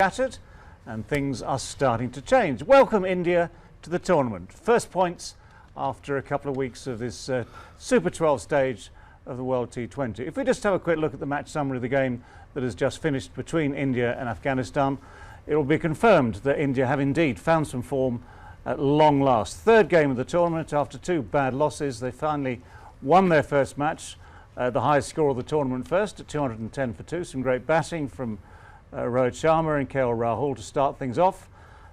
scattered and things are starting to change. Welcome India to the tournament. First points after a couple of weeks of this Super 12 stage of the World T20. If we just have a quick look at the match summary of the game that has just finished between India and Afghanistan, it will be confirmed that India have indeed found some form at long last. Third game of the tournament after two bad losses. They finally won their first match, the highest score of the tournament first at 210 for 2. Some great batting from Rohit Sharma and KL Rahul to start things off,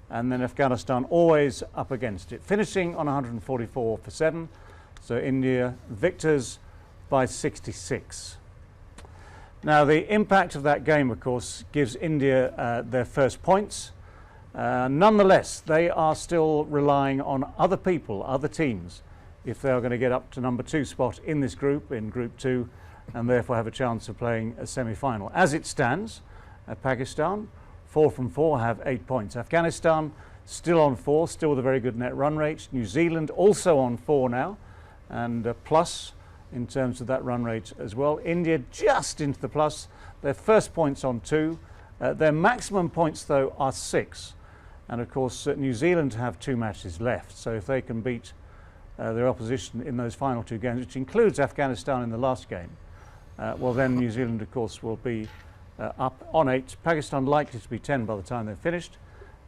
and then Afghanistan always up against it, finishing on 144 for 7. So India victors by 66. Now the impact of that game, of course, gives India their first points. Nonetheless, they are still relying on other people, other teams, if they are going to get up to number 2 spot in this group, in Group 2, and therefore have a chance of playing a semi-final. As it stands, Pakistan, 4 from 4, have 8 points. Afghanistan still on 4, still with a very good net run rate. New Zealand also on 4 now, and plus in terms of that run rate as well. India just into the plus, their first points on 2. Their maximum points though are 6, and of course New Zealand have 2 matches left, so if they can beat their opposition in those final 2 games, which includes Afghanistan in the last game, well then New Zealand of course will be up on 8. Pakistan likely to be 10 by the time they're finished,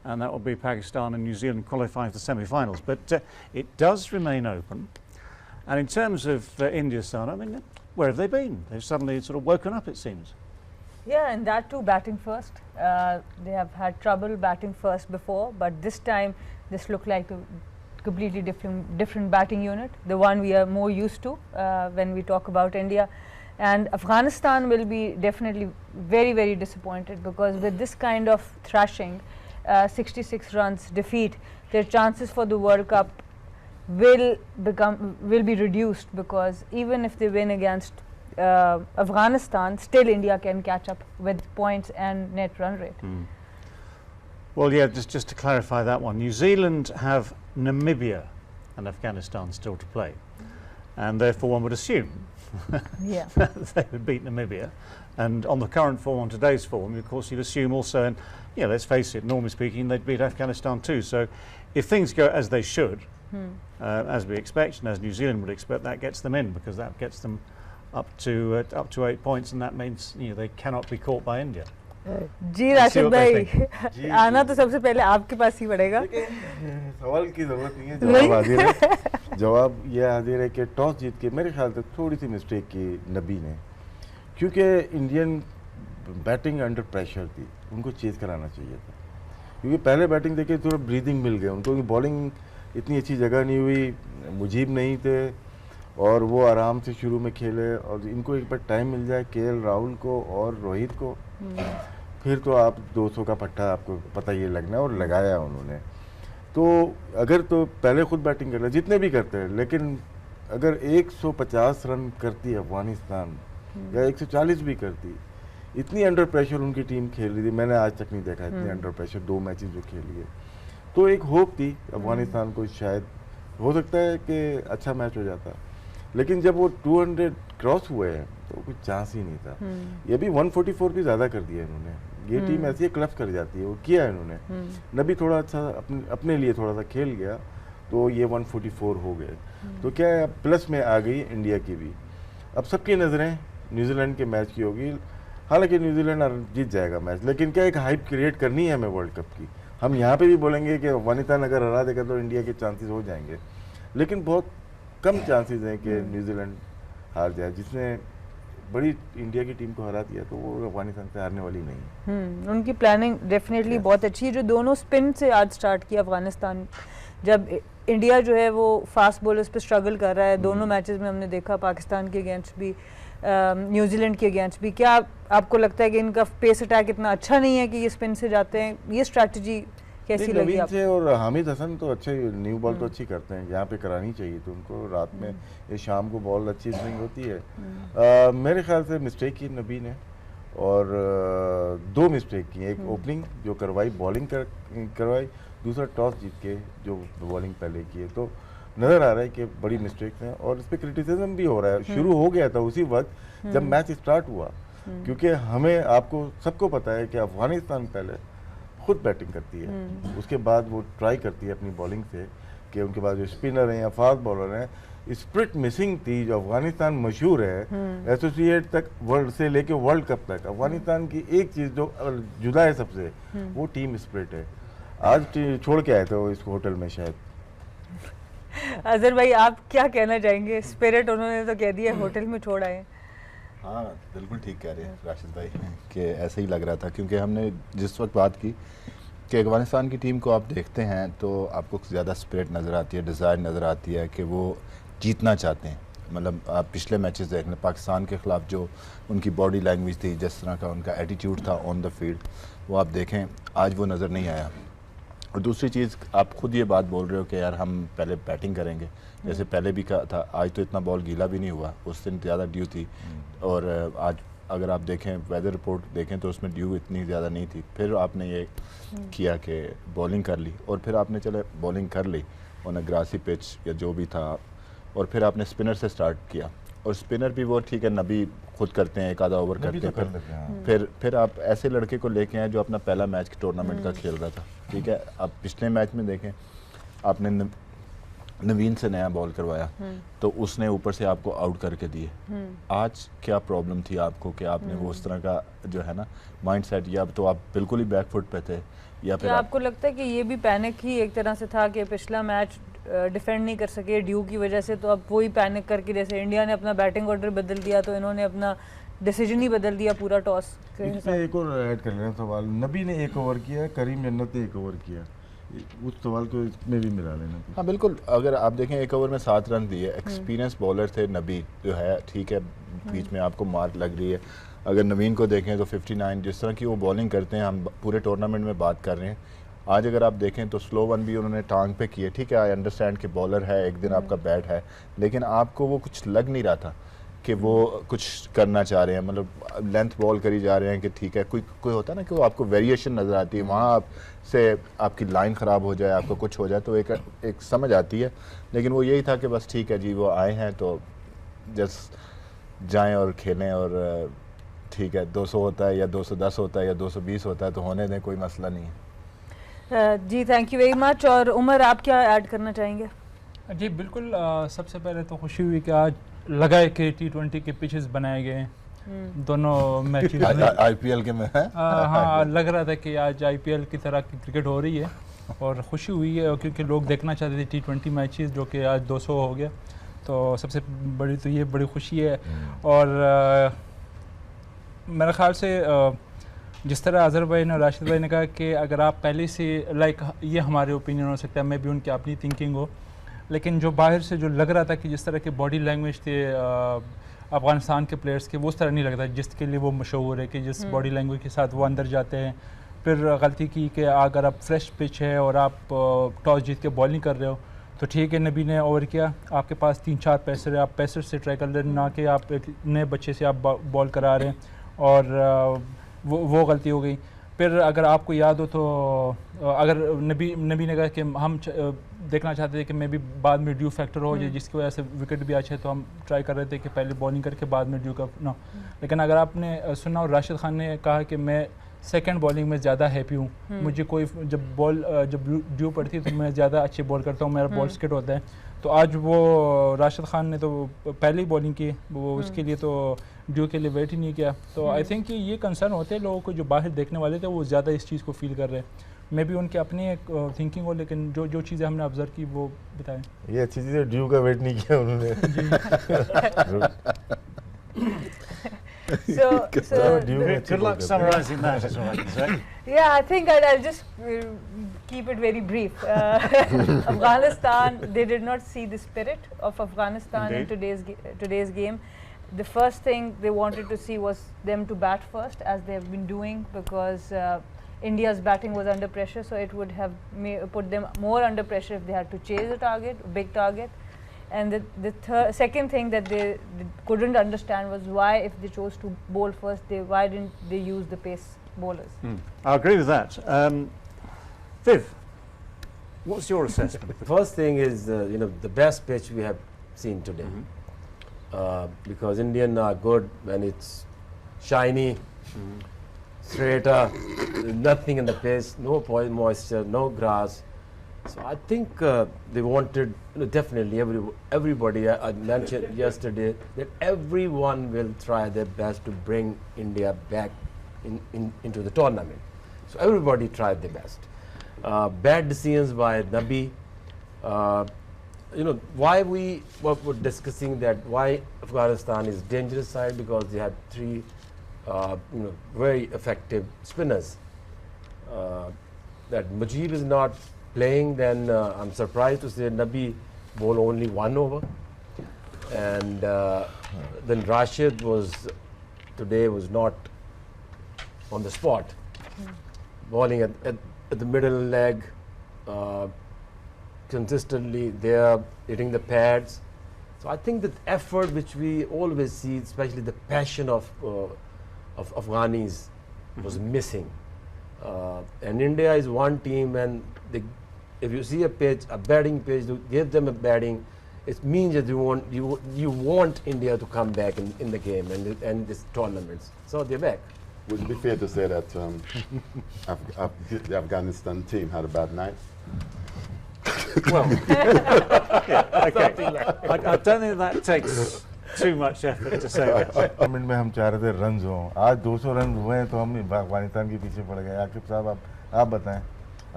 and that will be Pakistan and New Zealand qualifying for the semi-finals. But it does remain open. And in terms of India's side, I mean, where have they been? They've suddenly sort of woken up, it seems. Yeah, and that too batting first. They have had trouble batting first before, but this time this looked like a completely different batting unit, the one we are more used to when we talk about India. And Afghanistan will be definitely very, very disappointed, because with this kind of thrashing, 66 runs defeat, their chances for the World Cup will be reduced, because even if they win against Afghanistan, still India can catch up with points and net run rate. Well, yeah, just to clarify that one, New Zealand have Namibia and Afghanistan still to play, and therefore one would assume yeah. they would beat Namibia, and on the current form, on today's form, of course you'd assume also, and yeah, let's face it, normally speaking, they'd beat Afghanistan too. So if things go as they should, as we expect and as New Zealand would expect, that gets them in, because that gets them up to 8 points, and that means they cannot be caught by India. जी राशिद भाई, आना तो सबसे पहले आपके पास ही पड़ेगा। सवाल की जरूरत नहीं है, जवाब हाजिर है। जवाब ये हाजिर है कि टॉस जीत के मेरे ख्याल से थोड़ी सी मिस्टेक की नबी ने, क्योंकि इंडियन बैटिंग अंडर प्रेशर थी, उनको चेज कराना चाहिए था, क्योंकि पहले बैटिंग देखे थोड़ा ब्रीदिंग मिल गया उनको, बॉलिंग इतनी अच्छी जगह नहीं हुई, मुजीब नहीं थे, और वो आराम से शुरू में खेले, और इनको एक बार टाइम मिल जाए केएल राहुल को और रोहित को, फिर तो आप 200 का पट्टा आपको पता ये लगना है, और लगाया उन्होंने। तो अगर तो पहले खुद बैटिंग कर ले, जितने भी करते हैं, लेकिन अगर 150 रन करती अफगानिस्तान या 140 भी करती, इतनी अंडर प्रेशर उनकी टीम खेल रही थी, मैंने आज तक नहीं देखा इतनी अंडर प्रेशर 2 मैचेस जो खेली है। तो एक होप थी अफगानिस्तान को, शायद हो सकता है कि अच्छा मैच हो जाता, लेकिन जब वो 200 क्रॉस हुए हैं तो कुछ चांस ही नहीं था। ये भी 144 भी ज़्यादा कर दिया इन्होंने, ये टीम ऐसी है क्लफ कर जाती है, वो किया है इन्होंने। नबी थोड़ा अच्छा अपने लिए थोड़ा सा खेल गया, तो ये 144 हो गए, तो क्या है प्लस में आ गई इंडिया की भी। अब सबकी नज़रें न्यूजीलैंड के मैच की होगी, हालांकि न्यूजीलैंड जीत जाएगा मैच, लेकिन क्या एक हाइप क्रिएट करनी है हमें वर्ल्ड कप की। हम यहाँ पे भी बोलेंगे कि अफगानिस्तान अगर हरा देगा तो इंडिया के चांसेस हो जाएंगे, लेकिन बहुत कम चांसेस हैं कि न्यूजीलैंड हार जाए। जिसने बड़ी इंडिया की टीम को हरा दिया, तो वो अफगानिस्तान से हारने वाली नहीं। उनकी प्लानिंग डेफिनेटली बहुत अच्छी है, जो दोनों स्पिन से आज स्टार्ट किया अफगानिस्तान। जब इंडिया जो है वो फास्ट बॉलर्स पे स्ट्रगल कर रहा है, दोनों मैचेस में हमने देखा, पाकिस्तान के अगेंस्ट भी, न्यूजीलैंड के अगेंस्ट भी। क्या आपको लगता है कि इनका पेस अटैक इतना अच्छा नहीं है कि ये स्पिन से जाते हैं? ये स्ट्रैटेजी कैसी लगी आपको? और हामिद हसन तो अच्छे न्यू बॉल तो अच्छी करते हैं, यहाँ पे करानी चाहिए तो उनको, रात में ये शाम को बॉल अच्छी स्विंग होती है। मेरे ख्याल से मिस्टेक की नबी ने, और 2 मिस्टेक की, एक ओपनिंग जो करवाई, बॉलिंग करवाई, दूसरा टॉस जीत के जो बॉलिंग पहले की है, तो नज़र आ रहा है कि बड़ी मिस्टेक है, और इस पर क्रिटिसिज्म भी हो रहा है। शुरू हो गया था उसी वक्त जब मैच स्टार्ट हुआ, क्योंकि हमें आपको सबको पता है कि अफगानिस्तान पहले खुद बैटिंग करती है, उसके बाद वो ट्राई करती है अपनी बॉलिंग से कि उनके बाद जो स्पिनर हैं या फास्ट बॉलर हैं, स्प्रिट मिसिंग थी जो अफगानिस्तान मशहूर है एसोसिएट तक वर्ल्ड से लेके वर्ल्ड कप तक। अफगानिस्तान की एक चीज़ जो जुदा है सबसे, वो टीम स्प्रिट है। आज छोड़ के आए थे वो इस होटल में शायद। अजहर भाई आप क्या कहना चाहेंगे? स्पिरिट उन्होंने तो कह दिया, होटल में छोड़ आए। हाँ बिल्कुल ठीक कह रहे हैं राशिद भाई कि ऐसे ही लग रहा था, क्योंकि हमने जिस वक्त बात की कि अफगानिस्तान की टीम को आप देखते हैं तो आपको ज़्यादा स्पिरिट नज़र आती है, डिज़ायर नज़र आती है कि वो जीतना चाहते हैं। मतलब आप पिछले मैचेस देख लें, पाकिस्तान के ख़िलाफ़ जो उनकी बॉडी लैंग्वेज थी, जिस तरह का उनका एटीट्यूड था ऑन द फील्ड, वो आप देखें आज वो नज़र नहीं आया। और दूसरी चीज़, आप खुद ये बात बोल रहे हो कि यार हम पहले बैटिंग करेंगे, जैसे पहले भी कहा था, आज तो इतना बॉल गीला भी नहीं हुआ, उस दिन ज़्यादा ड्यू थी। और आज अगर आप देखें वेदर रिपोर्ट देखें तो उसमें ड्यू इतनी ज़्यादा नहीं थी। फिर आपने ये किया कि बॉलिंग कर ली, और फिर आपने चले बॉलिंग कर ली ऑन अ ग्रासी पिच या जो भी था, और फिर आपने स्पिनर से स्टार्ट किया। और स्पिनर भी वो ठीक है, नबी खुद करते हैं, एक आधा ओवर करते हैं, फिर आप ऐसे लड़के को लेके आए जो अपना पहला मैच टूर्नामेंट का खेल रहा था, ठीक है। आप पिछले मैच में देखें, आपने नवीन से नया बॉल करवाया तो उसने ऊपर से आपको आउट करके दिए। आज क्या प्रॉब्लम थी आपको कि आपने वो उस तरह का जो है ना माइंडसेट, या तो आप बिल्कुल ही बैकफुट पे थे, या फिर आपको लगता है कि ये भी पैनिक ही एक तरह से था कि पिछला मैच डिफेंड नहीं कर सके ड्यू की वजह से, तो अब वही पैनिक करके, जैसे इंडिया ने अपना बैटिंग ऑर्डर बदल दिया तो इन्होंने अपना डिसीजन ही बदल दिया पूरा टॉस के हिसाब। एक और ऐड कर लेना सवाल, नबी ने 1 ओवर किया, करीम जन्नत ने 1 ओवर किया, उस सवाल को इसमें भी मिला लेना। हाँ बिल्कुल, अगर आप देखें 1 ओवर में 7 रन दिए, एक्सपीरियंस बॉलर थे नबी जो है, ठीक है, बीच में आपको मार्क लग रही है। अगर नवीन को देखें तो 59 जिस तरह की वो बॉलिंग करते हैं, हम पूरे टूर्नामेंट में बात कर रहे हैं। आज अगर आप देखें तो स्लो वन भी उन्होंने टांग पे किए, ठीक है, आई अंडरस्टैंड कि बॉलर है, एक दिन आपका बैट है, लेकिन आपको वो कुछ लग नहीं रहा था कि वो कुछ करना चाह रहे हैं। मतलब लेंथ बॉल करी जा रहे हैं कि ठीक है, कोई होता है ना कि वो आपको वेरिएशन नज़र आती है, वहाँ आप से आपकी लाइन ख़राब हो जाए, आपको कुछ हो जाए तो एक समझ आती है। लेकिन वो यही था कि बस ठीक है जी, वो आए हैं तो जस्ट जाएं और खेलें, और ठीक है 200 होता है या 210 होता है या 220 होता है तो होने दें, कोई मसला नहीं है। जी थैंक यू वेरी मच। और उमर आप क्या ऐड करना चाहेंगे? जी बिल्कुल, सबसे पहले तो खुशी हुई कि आज लगा है कि T20 के पिचेस बनाए गए हैं दोनों मैचेस में। आईपीएल के में है। हाँ लग रहा था कि आज आईपीएल की तरह की क्रिकेट हो रही है, और खुशी हुई है क्योंकि लोग देखना चाहते थे T20 मैचेस, जो कि आज 200 हो गया, तो सबसे बड़ी तो ये बड़ी खुशी है। और मेरे ख्याल से जिस तरह अजहर भाई ने, राशिद भाई ने कहा कि अगर आप पहले से ये हमारे ओपिनियन हो सकता है, मैं भी उनकी अपनी थिंकिंग हो, लेकिन जो बाहर से जो लग रहा था कि जिस तरह की बॉडी लैंग्वेज थे अफ़गानिस्तान के प्लेयर्स के, वो उस तरह नहीं लगता जिसके लिए वो मशहूर है कि जिस बॉडी लैंग्वेज के साथ वो अंदर जाते हैं। फिर गलती की कि अगर आप फ्रेश पिच है और आप टॉस जीत के बॉलिंग कर रहे हो तो ठीक है, नबी ने ओवर किया, आपके पास 3-4 पेसर है, आप पेसर से ट्राई कर रहे हैं, ना कि आप एक नए बच्चे से आप बॉल करा रहे हैं, और वो गलती हो गई। फिर अगर आपको याद हो तो अगर नबी ने कहा कि हम देखना चाहते थे कि मे भी बाद में ड्यू फैक्टर हो जाए, जिसकी वजह से विकेट भी अच्छे, तो हम ट्राई कर रहे थे कि पहले बॉलिंग करके बाद में ड्यू का ना। लेकिन अगर आपने सुना, और राशिद खान ने कहा कि मैं सेकंड बॉलिंग में ज़्यादा हैप्पी हूँ, मुझे कोई जब ड्यू पड़ती है तो मैं ज़्यादा अच्छी बॉल करता हूँ, मेरा बॉल स्किट होता है। तो आज वो राशिद खान ने तो पहले ही बॉलिंग की, वो उसके लिए तो ड्यू के लिए वेट ही नहीं किया। तो आई थिंक कि ये कंसर्न होते हैं लोगों को, जो बाहर देखने वाले थे वो ज़्यादा इस चीज़ को फील कर रहे हैं। मे भी उनकी अपनी एक थिंकिंग हो, लेकिन जो चीज़ें हमने ऑब्जर्व की वो बताएं। ये अच्छी चीज़ है, ड्यू का वेट नहीं किया उन्होंने। So good luck summarising that, is what I can say. Yeah, I think I'll just keep it very brief. Afghanistan, they did not see the spirit of Afghanistan in today's game. The first thing they wanted to see was them to bat first, as they have been doing, because India's batting was under pressure, so it would have put them more under pressure if they had to chase a target, a big target. And the second thing that they couldn't understand was why, if they chose to bowl first, why didn't they use the pace bowlers? I agree with that. Viv, what's your assessment? First thing is the best pitch we have seen today, because Indian are good when it's shiny. straight, nothing in the pitch, no moisture, no grass. So I think they wanted, definitely everybody, I mentioned yesterday that everyone will try their best to bring India back into the tournament. So everybody tried their best. Bad decisions by Nabi. Why we were discussing that why Afghanistan is dangerous side, because they had three very effective spinners. That Mujib is not playing, then I'm surprised to say Nabi bowled only 1 over, and then Rashid today was not on the spot, bowling at the middle leg, consistently there, hitting the pads. So I think that effort which we always see, especially the passion of Afghanis, was missing. And India is one team, and if you see a batting pitch, to give them a batting, it means that you want India to come back in the game and this tournaments. So they're back. Would it be fair to say that the Afghanistan team had a bad night? Well, yeah, okay. I don't think that takes too much effort to say that. Tournament में हम चाह रहे थे runs हों, आज 200 run हुए हैं तो हम अफगानिस्तान के पीछे पड़ गए। आकिब साहब आप बताएं,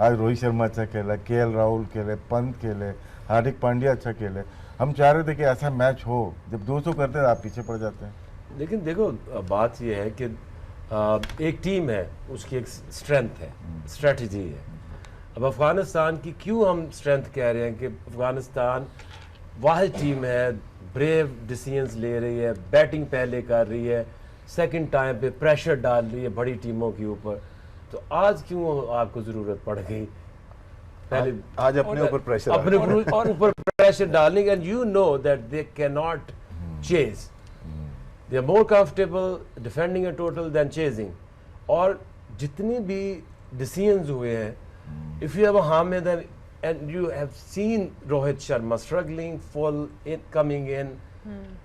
आज रोहित शर्मा अच्छा खेला, केएल राहुल खेले, पंत खेले, हार्दिक पांड्या अच्छा खेले। हम चाह रहे थे कि ऐसा मैच हो, जब 200 करते हैं आप पीछे पड़ जाते हैं। लेकिन देखो बात यह है कि एक टीम है, उसकी एक स्ट्रेंथ है, स्ट्रेटजी है। अब अफगानिस्तान की क्यों हम स्ट्रेंथ कह रहे हैं कि अफगानिस्तान वाहिद टीम है, ब्रेव डिसीजंस ले रही है, बैटिंग पहले कर रही है, सेकंड टाइम पे प्रेशर डाल रही है बड़ी टीमों के ऊपर। तो आज क्यों आपको ज़रूरत पड़ गई पहले आज अपने ऊपर प्रेशर डालने, and you know that they can not chase, they are more comfortable defending a total than chasing. और जितनी भी डिसीजंस हुए हैं, if you have a Hamid and you have seen Rohit Sharma struggling, coming in,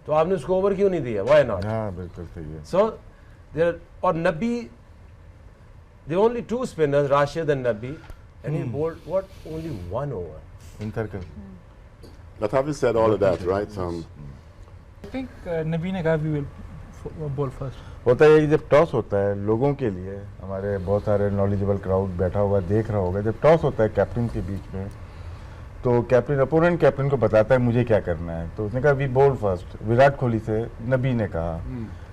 तो आपने उसको over क्यों नहीं दिया? Why not? हाँ बिल्कुल सही है। So there और Nabi, the only two spinners, Rashid and Nabi, and he bowled only 1 over. In circle. But having said all of that, right? I think Nabi ne kaha we will bowl first. होता है कि जब toss होता है लोगों के लिए, हमारे बहुत सारे नॉलेजेबल क्राउड बैठा हुआ देख रहा होगा, जब टॉस होता है कैप्टन के बीच में, तो कैप्टन अपोनेंट कैप्टन को बताता है मुझे क्या करना है। तो उसने कहा वी बोल फर्स्ट, विराट कोहली से नबी ने कहा।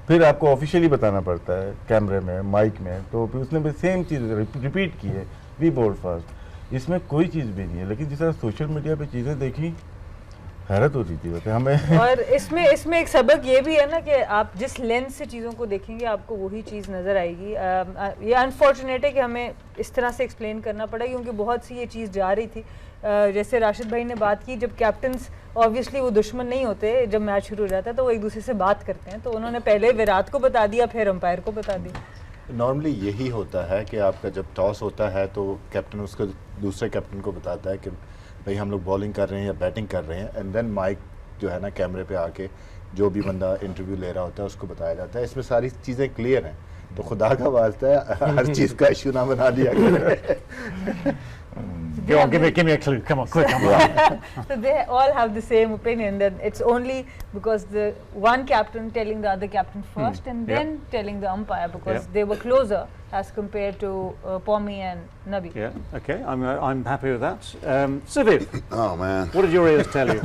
फिर आपको ऑफिशियली बताना पड़ता है कैमरे में, माइक में, तो फिर उसने भी सेम चीज़ रिपीट की है, वी बोल फर्स्ट। इसमें कोई चीज़ भी नहीं है, लेकिन जिस तरह सोशल मीडिया पे चीज़ें देखी, हैरत होती थी वैसे हमें। और इसमें एक सबक ये भी है ना कि आप जिस लेंस से चीज़ों को देखेंगे आपको वही चीज़ नज़र आएगी। ये अनफॉर्चुनेट है कि हमें इस तरह से एक्सप्लेन करना पड़ा, क्योंकि बहुत सी ये चीज़ जा रही थी। जैसे राशिद भाई ने बात की, जब कैप्टन्स ऑब्वियसली वो दुश्मन नहीं होते, जब मैच शुरू हो जाता है तो वो एक दूसरे से बात करते हैं, तो उन्होंने पहले विराट को बता दिया, फिर अंपायर को बता दिया। नॉर्मली यही होता है कि आपका जब टॉस होता है तो कैप्टन उसको दूसरे कैप्टन को बताता है कि भाई हम लोग बॉलिंग कर रहे हैं या बैटिंग कर रहे हैं, एंड देन माइक जो है ना कैमरे पे आके जो भी बंदा इंटरव्यू ले रहा होता है उसको बताया जाता है। इसमें सारी चीज़ें क्लियर हैं, तो खुदा का वास्ता है हर चीज़ का इशू ना बना दिया करें। Go on, give me a clue. Come on, quick. So they all have the same opinion that it's only because the one captain telling the other captain first and then telling the umpire, because they were closer as compared to Pommy and Nabi. Yeah, okay, I'm happy with that. Siviv, Oh man. what did your ears tell you?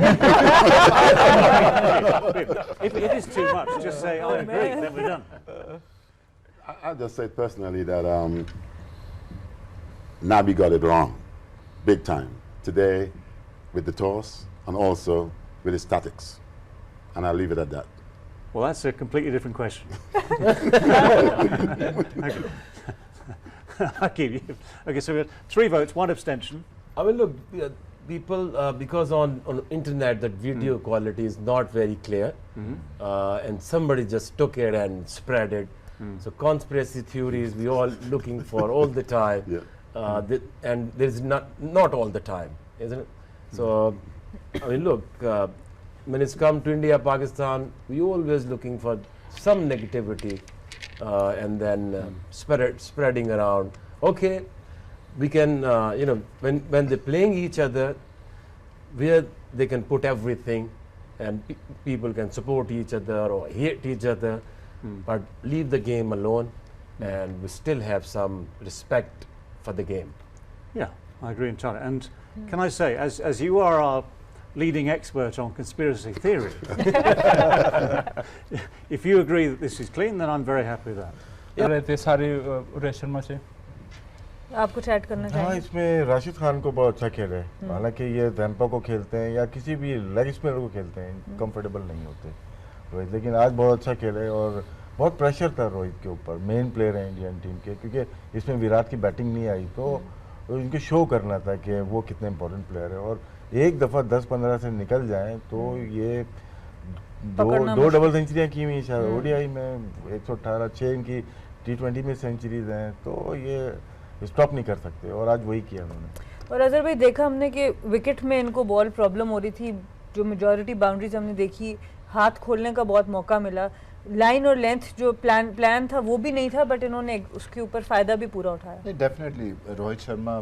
If it is too much, just say I agree, then we're done. I just say personally that Nabi got it wrong, big time, today with the toss and also with his tactics. And I'll leave it at that. Well, that's a completely different question. Okay, so we had 3 votes, 1 abstention. I mean, look, people, because on internet that video quality is not very clear, and somebody just took it and spread it. So conspiracy theories we all looking for all the time, and there's not all the time, isn't it? So, I mean, look, when it's come to India, Pakistan, we always looking for some negativity and then spreading around. Okay, we can, when they're playing each other, where they can put everything, and people can support each other or hate each other, but leave the game alone, and we still have some respect for the game. Yeah, I agree entirely. And can I say, as you are our leading expert on conspiracy theory, if you agree that this is clean, then I'm very happy with that. रहते सारे रोहित शर्मा से आप कुछ add करना हाँ, चाहेंगे? इसमें राशिद खान को बहुत अच्छा खेल है। हालांकि ये जैम्पा को खेलते हैं या किसी भी लेग स्पिनर को खेलते हैं, कंफर्टेबल नहीं होते रोहित, लेकिन आज बहुत अच्छा खेले और बहुत प्रेशर था रोहित के ऊपर। मेन प्लेयर है इंडियन टीम के, क्योंकि इसमें विराट की बैटिंग नहीं आई तो इनको शो करना था कि वो कितने इंपॉर्टेंट प्लेयर है, और एक दफ़ा 10-15 से निकल जाएं तो ये दो डबल सेंचुरियाँ की हुई शायद ओडीआई में, 118, 6 इनकी T20 में सेंचुरीज हैं, तो ये स्टॉप नहीं कर सकते और आज वही किया उन्होंने। और अजहर भाई देखा हमने कि विकेट में इनको बॉल प्रॉब्लम हो रही थी, जो मेजॉरिटी बाउंड्रीज हमने देखी, हाथ खोलने का बहुत मौका मिला, लाइन और लेंथ जो प्लान था वो भी नहीं था, बट इन्होंने उसके ऊपर फ़ायदा भी पूरा उठाया। नहीं, डेफिनेटली रोहित शर्मा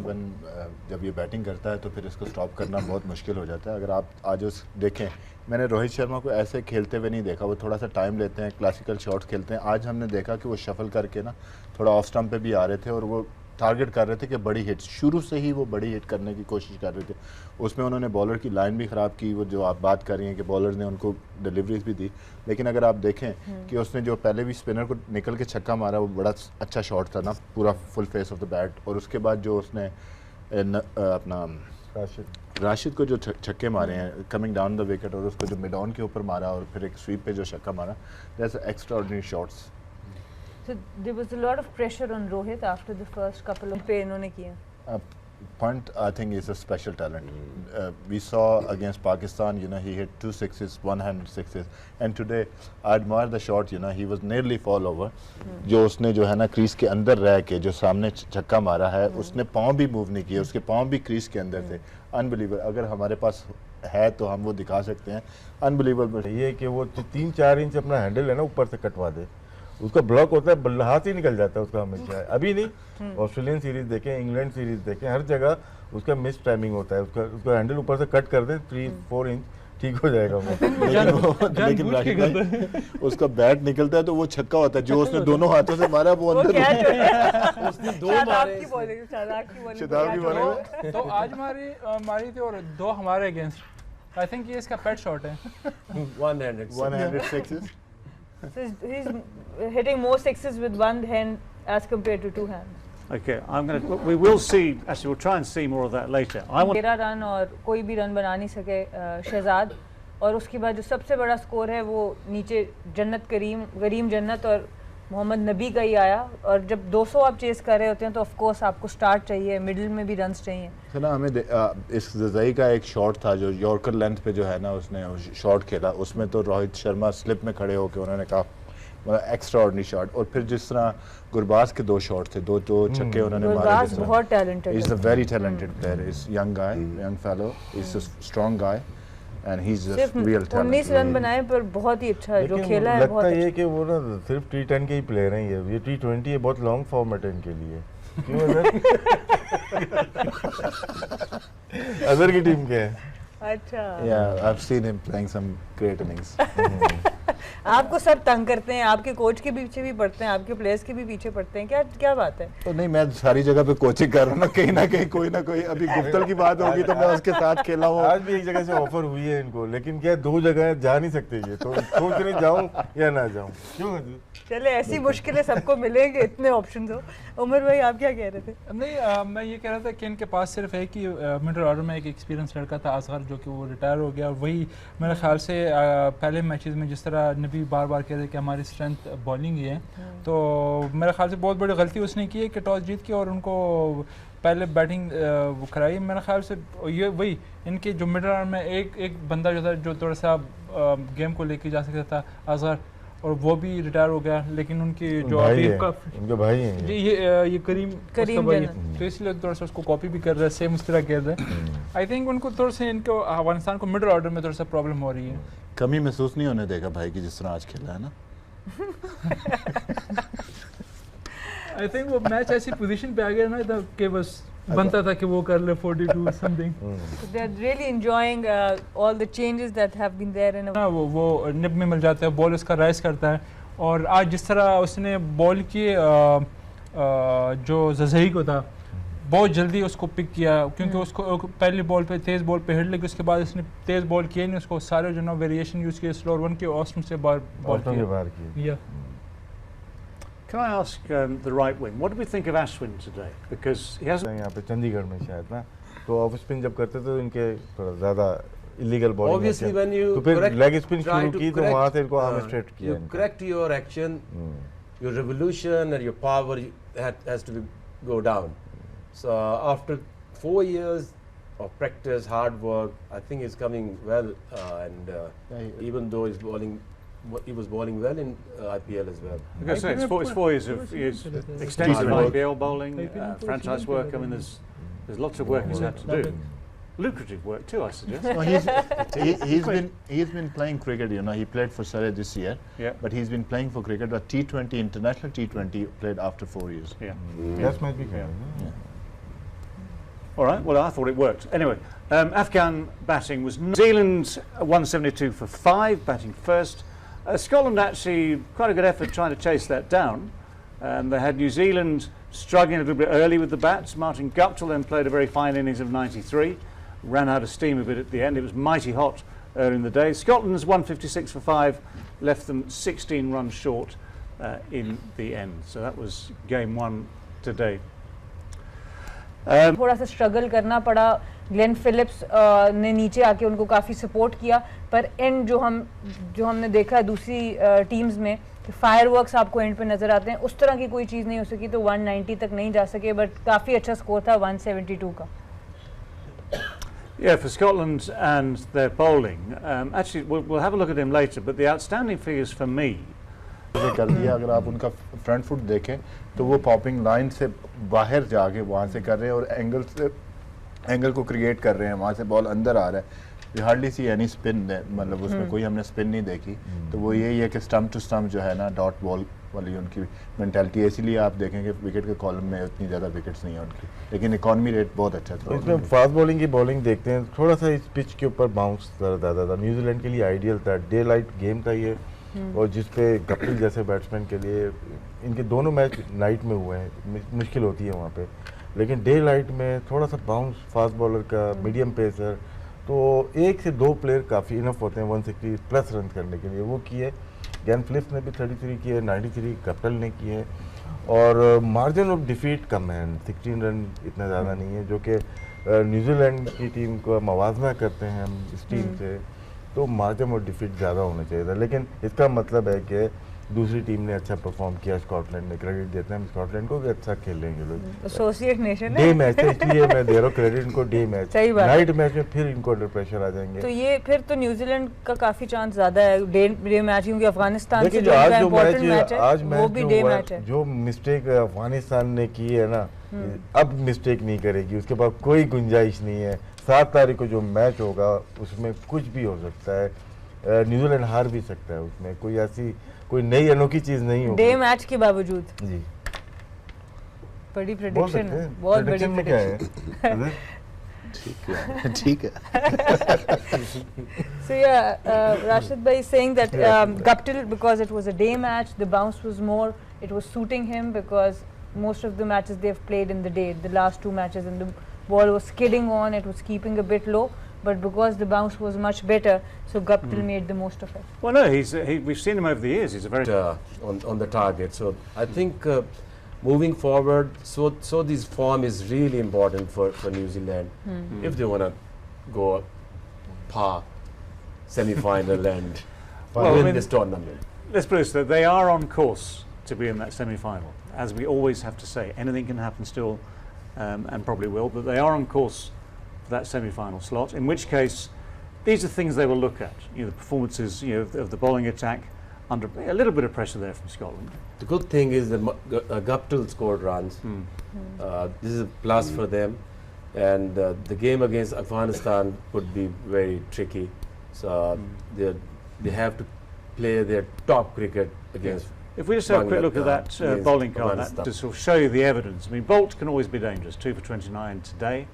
जब ये बैटिंग करता है तो फिर इसको स्टॉप करना बहुत मुश्किल हो जाता है। अगर आप आज देखें, मैंने रोहित शर्मा को ऐसे खेलते हुए नहीं देखा, वो थोड़ा सा टाइम लेते हैं, क्लासिकल शॉट्स खेलते हैं। आज हमने देखा कि वो शफल करके ना थोड़ा ऑफ स्टंप पे भी आ रहे थे और वो टारगेट कर रहे थे कि बड़ी हिट, शुरू से ही वो बड़ी हिट करने की कोशिश कर रहे थे। उसमें उन्होंने बॉलर की लाइन भी ख़राब की, वो जो आप बात कर रही हैं कि बॉलर ने उनको डिलीवरीज भी दी, लेकिन अगर आप देखें कि उसने जो पहले भी स्पिनर को निकल के छक्का मारा, वो बड़ा अच्छा शॉट था ना, पूरा full face of the bat, और उसके बाद जो उसने अपना राशिद को जो छक्के मारे हैं कमिंग डाउन द विकेट, और उसको जो मिड ऑन के ऊपर मारा और फिर एक स्वीप पे जो छक्का मारा, that's extraordinary shots. So there was a lot of pressure on Rohit after the first couple of पे इन्होंने किया। Punt, I think, is a special talent. We saw against Pakistan, he hit 2 sixes, one-handed sixes, and today I admire the shot. He was nearly fall over. जो उसने जो है ना crease के अंदर रह के जो सामने छक्का मारा है, उसने पाँव भी मूव नहीं किए, उसके पाँव भी क्रीज के अंदर थे। अनबिलीवेबल, अगर हमारे पास है तो हम वो दिखा सकते हैं। अनबिलीवेबल ये कि वो 3-4 इंच अपना हैंडल है ना ऊपर से कटवा दे, उसका ब्लॉक होता है, हाथ ही निकल जाता है उसका हमेशा। अभी नहीं, ऑस्ट्रेलियन सीरीज देखें, इंग्लैंड सीरीज देखें, हर जगह उसका मिस टाइमिंग होता है। उसका हैंडल ऊपर से कट कर दें 3-4 इंच, ठीक हो जाएगा वो। लेकिन राशिद भाई, उसका बैट निकलता है तो वो छक्का होता है, जो उसने दोनों हाथों से मारा वो अंदर उसने दो मारे, शताब की बॉलिंग। तो आज मारी थी और 2 हमारे अगेंस्ट। आई थिंक ये इसका पेट शॉट है। one-handed sixes. So he's hitting more sixes with one hand as compared to 2 hands. Okay, we will see, actually we'll try and see more of that later. 13 run और कोई भी run बना नहीं सके शहजाद, और उसके बाद जो सबसे बड़ा स्कोर है वो नीचे गरीम जन्नत और मोहम्मद नबी का ही आया। और जब 200 आप चेस कर रहे होते हैं तो ऑफ कोर्स आपको स्टार्ट चाहिए, मिडिल में भी रन्स चाहिए। तो ना हमें इस जज़ई का एक शॉट था जो यॉर्कर लेंथ पे जो है ना उसने शॉट खेला, उसमें तो रोहित शर्मा स्लिप में खड़े होकर उन्होंने कहा एक्स्ट्रा ऑर्डिनरी शॉट। और फिर जिस तरह गुरबाज के 2 शॉट थे, 2 छक्के उन्होंने मारे। गुरबाज बहुत टैलेंटेड है, is a very talented player, is young guy, young fellow, is a strong guy and he's just real talent। 19 run बनाए पर बहुत ही अच्छा है जो खेला है। लगता है कि वो ना सिर्फ T10 के ही प्लेयर हैं, ये T20 है, बहुत लॉन्ग फॉर्मेट है इनके लिए। क्यों अजहर की टीम के हैं? अच्छा, yeah, I've seen him playing some great innings। आपको सब तंग करते हैं, आपके कोच के पीछे भी पड़ते हैं, आपके प्लेयर्स के भी पीछे पड़ते हैं, क्या बात है? तो नहीं, मैं सारी जगह पे कोचिंग कर रहा हूँ ना, कहीं ना कहीं कोई ना कोई। अभी गुप्तल की बात होगी तो मैं उसके साथ खेला हूँ। आज भी एक जगह से ऑफर हुई है इनको, लेकिन क्या 2 जगह जा नहीं सकते ये, तो सोच रहे जाऊँ या ना जाऊँ। क्यों? चले ऐसी मुश्किलें सबको मिलेंगे, इतने ऑप्शन हो। उमर भाई आप क्या कह रहे थे? नहीं, मैं ये कह रहा था कि इनके पास सिर्फ एक ही मिडिल ऑर्डर में एक एक्सपीरियंस लड़का था असगर, जो कि वो रिटायर हो गया। वही मेरे ख्याल से पहले मैचेस में जिस तरह नबी बार बार कह रहे कि हमारी स्ट्रेंथ बॉलिंग ही है, तो मेरे ख्याल से बहुत बड़ी गलती उसने की है कि टॉस जीत के और उनको पहले बैटिंग कराई। मेरे ख्याल से ये वही इनके जो मिडिल ऑर्डर में एक बंदा जो था जो थोड़ा सा गेम को लेके जा सकता था, असगर, और वो भी रिटायर हो गया। लेकिन उनकी जो उनके भाई हैं ये करीम भाई, तो इसलिए थोड़ा सा उसको कॉपी भी कर रहे हैं, सेम उस तरह कर रहे हैं। आई थिंक उनको थोड़ा सा इनको अफगानिस्तान को मिडिल ऑर्डर में थोड़ा सा प्रॉब्लम हो रही है। कमी महसूस नहीं होने देगा भाई की जिस तरह आज खेला है ना। आई थिंक वो मैच ऐसी पोजीशन पे आ गया ना था कि बस बनता था कि वो कर ले 42 something. They are really enjoying all the changes that have been there in. वो निब में मिल जाता है, बॉल उसका राइज करता है. और आज जिस तरह उसने बॉल की जो जज़ई को था बहुत जल्दी उसको पिक किया, क्योंकि उसको पहली बॉल पे तेज़ बॉल पे हिट लगी, उसके बाद उसने तेज़ बॉल किया नहीं, उसको सारे जो ना वेरिएशन यूज़ किए, स्लोअर वन के ऑस्टन से बॉल किया. Can I ask the right wing, what do we think of Ashwin today? Because he hasn't. यहाँ पे चंडीगढ़ में शायद ना, तो ऑफ स्पिन जब करते तो इनके थोड़ा ज़्यादा illegal bowling. Obviously, when you तो फिर लेग स्पिन शुरू की तो वहाँ से इनको आर्म स्ट्रेट किया. You correct your action, your revolution and your power has to go down. So after 4 years of practice, hard work, I think he's coming well, and even though he was bowling well in IPL as well. Because it's 4 years of extensive IPL bowling, franchise work. I mean, there's lots of work he's had to do. Lucrative work too, I suggest. No, he's been playing cricket. You know, he played for Surrey this year. Yeah. But he's been playing for cricket. But T20 international T20 played after 4 years. Yeah. Yes, might be. All right. Well, I thought it worked. Anyway, Afghan batting was New Zealand 172 for 5, batting first. Scotland actually quite a good effort trying to chase that down. They had New Zealand struggling a little bit early with the bats. Martin Guptill then played a very fine innings of 93, ran out of steam a bit at the end. It was mighty hot early in the day. Scotland's 156 for 5 left them 16 runs short in the end. So that was game 1 today. थोड़ा सा struggle करना पड़ा. Glenn Phillips ने नीचे आके उनको काफ़ी support किया, पर एंड जो हमने देखा दूसरी टीम्स में कि फायरवर्क्स आपको एंड पे नज़र आते हैं, उस तरह की कोई चीज़ नहीं हो सकी, तो 190 तक नहीं जा सके, बट काफ़ी अच्छा स्कोर था 172 का. Yeah, for Scotland and their bowling. Actually, we'll have a look at him later, but the outstanding figures for me. कर दिया. अगर आप उनका फ्रंट फुट देखें तो वो पॉपिंग लाइन से बाहर जाके वहाँ से कर रहे हैं और एंगल को क्रिएट कर रहे हैं, वहाँ से बॉल अंदर आ रहा है. We hardly see any spin, मतलब उसमें कोई हमने स्पिन नहीं देखी. तो वो यही है कि स्टम्प टू स्टम्प जो है ना, डॉट बॉल वाली उनकी मेंटालिटी है. इसीलिए आप देखेंगे विकेट के कॉलम में उतनी ज़्यादा विकेट्स नहीं है उनकी, लेकिन इकॉनमी रेट बहुत अच्छा था. इसमें फास्ट बॉलिंग की बॉलिंग देखते हैं, थोड़ा सा इस पिच के ऊपर बाउंस ज़्यादा था. न्यूजीलैंड के लिए आइडियल था, डे लाइट गेम था ये, और जिसपे गप्टिल जैसे बैट्समैन के लिए, इनके दोनों मैच नाइट में हुए हैं, मुश्किल होती है वहाँ पे, लेकिन डे लाइट में थोड़ा सा बाउंस फास्ट बॉलर का, मीडियम पेसर, तो 1 से 2 प्लेयर काफ़ी इनफ होते हैं 160 प्लस रन करने के लिए. वो किए, ग्लेन फिलिप्स ने भी 33 किए, 93 गप्टिल ने किए, और मार्जिन ऑफ डिफीट कम है, 16 रन इतना ज़्यादा नहीं है, जो कि न्यूजीलैंड की टीम को मवाजना करते हैं हम इस टीम से, तो मार्जिन ऑफ डिफीट ज़्यादा होना चाहिए था. लेकिन इसका मतलब है कि दूसरी टीम ने अच्छा परफॉर्म किया, स्कॉटलैंड ने क्रेडिट देते हैं हम स्कॉटलैंड को कि अच्छा खेलेंगे लोग. एसोसिएट नेशन डे मैच है, इसलिए मैं दे रहा हूँ क्रेडिट इनको. डे मैच, सही बात. नाइट मैच में फिर इनको अंडर प्रेशर आ जाएंगे. तो ये फिर तो न्यूजीलैंड का काफ़ी चांस ज़्यादा है डे मैच, क्योंकि अफगानिस्तान से जो आज जो इम्पोर्टेंट मैच है आज वो भी डे मैच है. जो मिस्टेक अफगानिस्तान ने की है ना, अब मिस्टेक नहीं करेगी, उसके बाद कोई गुंजाइश नहीं है. 7 तारीख को जो मैच होगा उसमें कुछ भी हो सकता है, न्यूजीलैंड हार भी सकता है, उसमें कोई ऐसी कोई नई अनोखी चीज नहीं होगी. डे मैच के बावजूद जी बड़ी प्रेडिक्शन है, बहुत बड़ी प्रेडिक्शन. ठीक है. So yeah, Rashid bhai is saying that Guptill, because it was a day match, the bounce was more, it was suiting him, because most of the matches they've played in the day, the last 2 matches, and the ball was skidding on, it was keeping a bit low. But because the bounce was much better, so Guptill made the most of it. Well, no, we've seen him over the years. He's a very on the target. So I think moving forward, so this form is really important for New Zealand if they want to go par semi-final and win this tournament. Let's put it this way, they are on course to be in that semi-final. As we always have to say, anything can happen still, and probably will, but they are on course that semi-final slot, in which case these are things they will look at, the performances of the bowling attack under a little bit of pressure there from Scotland. The good thing is that Guptill scored runs. This is a plus for them, and the game against Afghanistan would be very tricky, so they have to play their top cricket against If we just have a quick look at that against bowling card, Afghanistan. that to sort of show you the evidence. I mean, Bolt can always be dangerous, 2 for 29 today.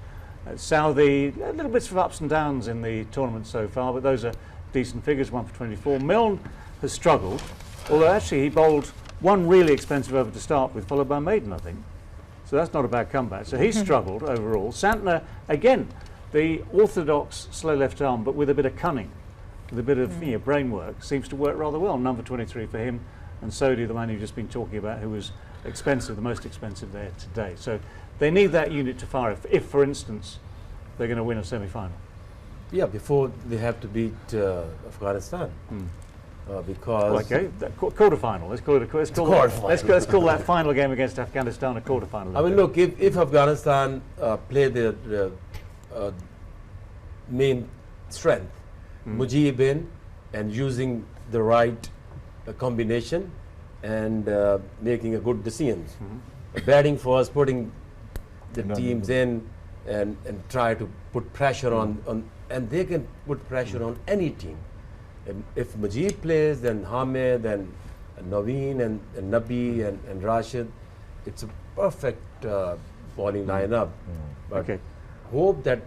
Southey, a little bits of ups and downs in the tournament so far, but those are decent figures, 1 for 24. Milne has struggled, although actually he bowled one really expensive over to start with, followed by Maiden, I think. So that's not a bad comeback. So he's struggled overall. Santner, again, the orthodox slow left arm, but with a bit of cunning, with a bit of brain work, seems to work rather well. Number 23 for him. And Sodhi, the man you've just been talking about, who was expensive, the most expensive there today. So they need that unit to fire if for instance, they're going to win a semi-final. Yeah, before they have to beat Afghanistan. Because Okay, quarter-final. Let's call it let's call that final game against Afghanistan a quarter-final. I mean, look, if Afghanistan play their main strength, Mujib in and using the right combination and making a good decisions. Batting first, putting the teams in and try to put pressure on, and they can put pressure on any team. If Mujib plays, then Hamid and Naveen and Nabi and Rashid, it's a perfect bowling lineup. But hope that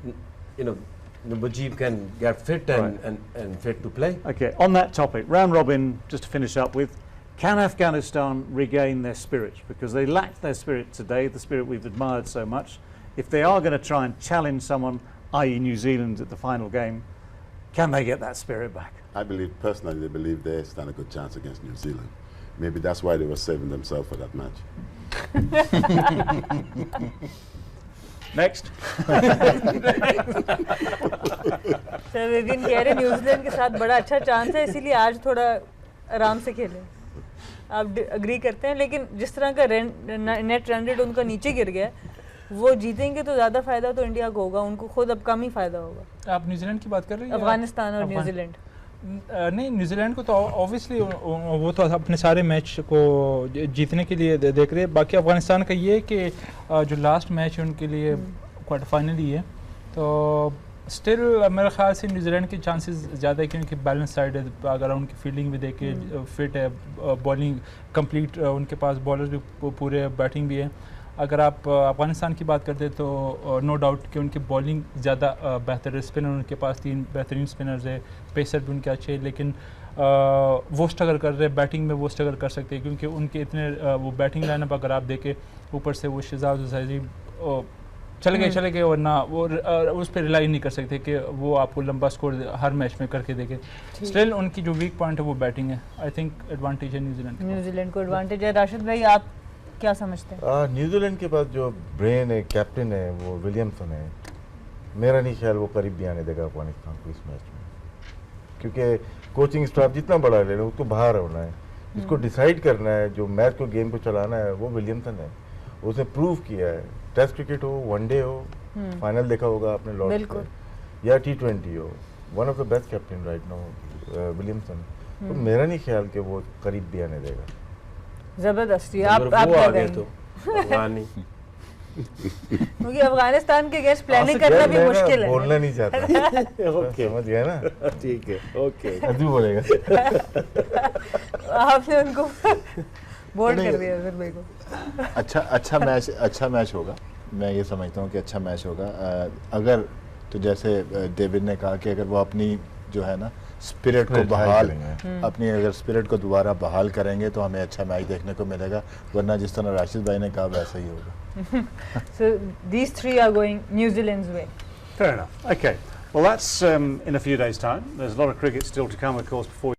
Mujib can get fit and fit to play. Okay, on that topic, round robin, just to finish up with, can Afghanistan regain their spirit? Because they lacked their spirit today, the spirit we've admired so much. If they are going to try and challenge someone, i.e. New Zealand at the final game, can they get that spirit back? I believe, personally, they believe they stand a good chance against New Zealand. Maybe that's why they were saving themselves for that match. Next. Sir woven कह रहे New Zealand के साथ बड़ा अच्छा chance है, इसीलिए आज थोड़ा आराम से खेलें। आप अग्री करते हैं, लेकिन जिस तरह का नेट रन रेट उनका नीचे गिर गया, वो जीतेंगे तो ज़्यादा फायदा तो इंडिया को होगा, उनको खुद अब कम ही फायदा होगा। आप न्यूजीलैंड की बात कर रहे हैं? अफगानिस्तान और न्यूजीलैंड नहीं, न्यूजीलैंड को तो ऑब्वियसली वो तो अपने सारे मैच को जीतने के लिए देख रहे हैं। बाकी अफगानिस्तान का ये है कि जो लास्ट मैच है उनके लिए क्वार्टर फाइनल ही है, तो स्टिल मेरे ख्याल से न्यूजीलैंड के चांसेस ज़्यादा है, क्योंकि बैलेंस साइड है। अगर उनकी फील्डिंग भी देखे, फिट है, बॉलिंग कंप्लीट, उनके पास बॉलर भी पूरे, बैटिंग भी है। अगर आप अफगानिस्तान की बात करते तो नो डाउट कि उनकी बॉलिंग ज़्यादा बेहतर है। स्पिनर उनके पास 3 बेहतरीन स्पिनर्स है, पेसर भी उनके अच्छे हैं, लेकिन वो स्ट्रगल कर रहे हैं, बैटिंग में वो स्ट्रगल कर सकते हैं, क्योंकि उनके इतने वो बैटिंग लाइनअप अगर आप देखें, ऊपर से वो शहजाद हुसैनी चले गए, वरना वो उस पर रिलाई नहीं कर सकते कि वो आपको लंबा स्कोर हर मैच में करके देखे। स्टिल उनकी जो वीक पॉइंट है वो बैटिंग है। आई थिंक एडवांटेज है न्यूजीलैंड को एडवांटेज है। राशिद भाई, आप क्या समझते हैं? न्यूजीलैंड के पास जो ब्रेन है, कैप्टन है, वो विलियमसन है। मेरा नहीं ख्याल वो करीब भी आने देगा अफगानिस्तान को इस मैच में, क्योंकि कोचिंग स्टाफ जितना बड़ा ले लो उसको बाहर होना है, इसको डिसाइड करना है, जो मैच को गेम को चलाना है वो विलियमसन है। उसने प्रूव किया है, टेस्ट क्रिकेट हो, वनडे हो, फाइनल देखा होगा आपने लॉर्ड्स में, या T20 हो, one of the best captain right now Williamson. तो मेरा नहीं ख्याल कि वो करीब भी आने देगा। जबरदस्ती आप क्या कहेंगे? तो अफगानी क्योंकि अफगानिस्तान के अगेंस्ट प्लानिंग करना भी मुश्किल है। बोलना नहीं चाहता। ओके, समझ गया ना? ठीक है, ओके। अदू बोलेगा। आपने उनको बोर्ड कर दिया फिर मेरे को। अच्छा मैच होगा। मैं ये समझता हूँ कि अच्छा मैच होगा। अगर तो जैसे डेविड ने कहा कि अगर वो अपनी जो है ना स्पिरिट को बहाल, अपनी अगर स्पिरिट को दोबारा बहाल करेंगे तो हमें अच्छा मैच देखने को मिलेगा, वरना जिस तरह राशिद भाई ने कहा वैसा ही होगा। So these 3 are going New Zealand's way. Fair enough. Okay. Well, that's in a few days' time. There's a lot of cricket still to come, of course, before